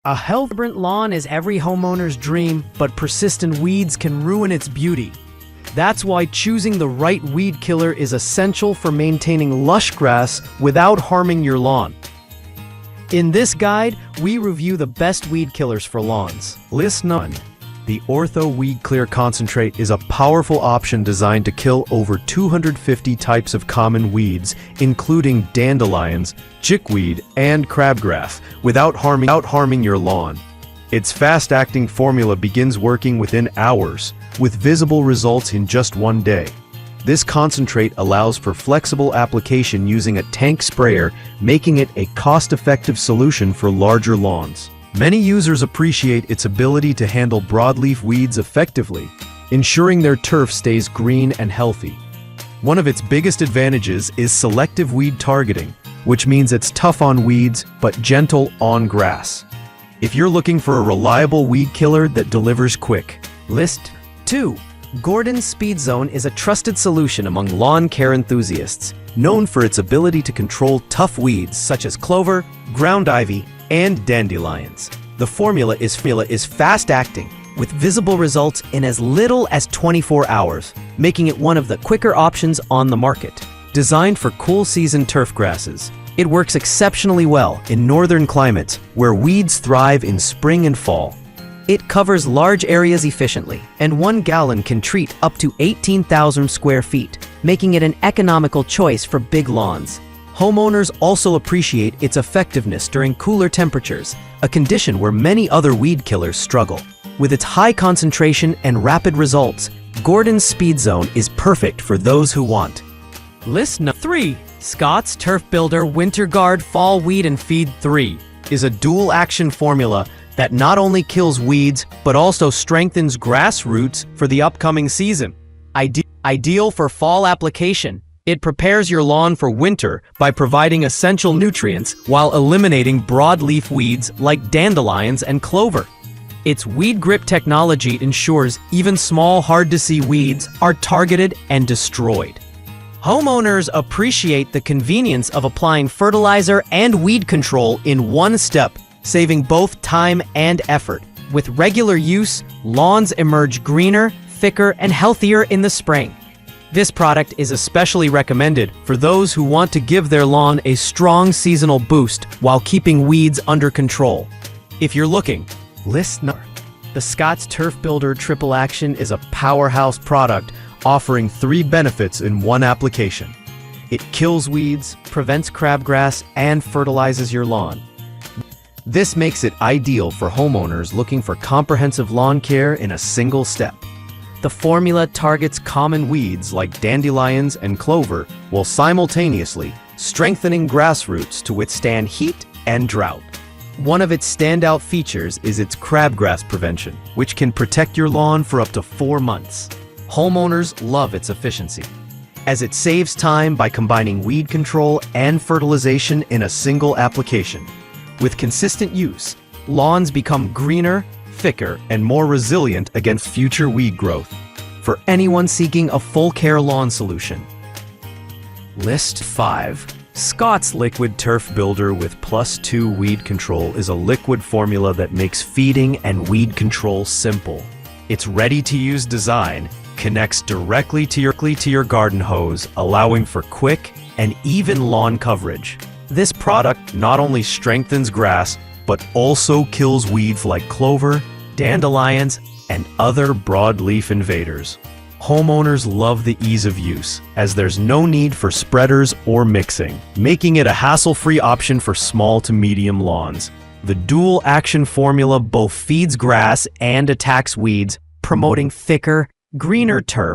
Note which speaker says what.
Speaker 1: A healthy, vibrant lawn is every homeowner's dream, but persistent weeds can ruin its beauty. That's why choosing the right weed killer is essential for maintaining lush grass without harming your lawn. In this guide, we review the best weed killers for lawns. List 9. The Ortho WeedClear Concentrate is a powerful option designed to kill over 250 types of common weeds, including dandelions, chickweed, and crabgrass, without harming your lawn. Its fast-acting formula begins working within hours, with visible results in just one day. This concentrate allows for flexible application using a tank sprayer, making it a cost-effective solution for larger lawns. Many users appreciate its ability to handle broadleaf weeds effectively, ensuring their turf stays green and healthy. One of its biggest advantages is selective weed targeting, which means it's tough on weeds but gentle on grass. If you're looking for a reliable weed killer that delivers quick. List 2. Gordon's SpeedZone is a trusted solution among lawn care enthusiasts, known for its ability to control tough weeds such as clover, ground ivy, and dandelions. The formula is fast-acting, with visible results in as little as 24 hours, making it one of the quicker options on the market. Designed for cool season turf grasses, it works exceptionally well in northern climates where weeds thrive in spring and fall. It covers large areas efficiently, and 1 gallon can treat up to 18,000 square feet, making it an economical choice for big lawns. Homeowners also appreciate its effectiveness during cooler temperatures, a condition where many other weed killers struggle. With its high concentration and rapid results, Gordon's SpeedZone is perfect for those who want. List 3. Scott's Turf Builder Winter Guard Fall Weed and Feed 3 is a dual-action formula that not only kills weeds, but also strengthens grass roots for the upcoming season. Ideal for fall application, it prepares your lawn for winter by providing essential nutrients while eliminating broadleaf weeds like dandelions and clover. Its weed grip technology ensures even small, hard-to-see weeds are targeted and destroyed. Homeowners appreciate the convenience of applying fertilizer and weed control in one step, saving both time and effort. With regular use, lawns emerge greener, thicker, and healthier in the spring. This product is especially recommended for those who want to give their lawn a strong seasonal boost while keeping weeds under control. If you're looking, list 9. The Scott's Turf Builder Triple Action is a powerhouse product offering 3 benefits in one application. It kills weeds, prevents crabgrass, and fertilizes your lawn. This makes it ideal for homeowners looking for comprehensive lawn care in a single step. The formula targets common weeds like dandelions and clover while simultaneously strengthening grass roots to withstand heat and drought. One of its standout features is its crabgrass prevention, which can protect your lawn for up to 4 months. Homeowners love its efficiency, as it saves time by combining weed control and fertilization in a single application. With consistent use, lawns become greener, thicker, and more resilient against future weed growth. For anyone seeking a full-care lawn solution. List 5. Scott's Liquid Turf Builder with +2 Weed Control is a liquid formula that makes feeding and weed control simple. Its ready-to-use design connects directly to your garden hose, allowing for quick and even lawn coverage. This product not only strengthens grass, but also kills weeds like clover, dandelions, and other broadleaf invaders. Homeowners love the ease of use, as there's no need for spreaders or mixing, making it a hassle-free option for small to medium lawns. The dual-action formula both feeds grass and attacks weeds, promoting thicker, greener turf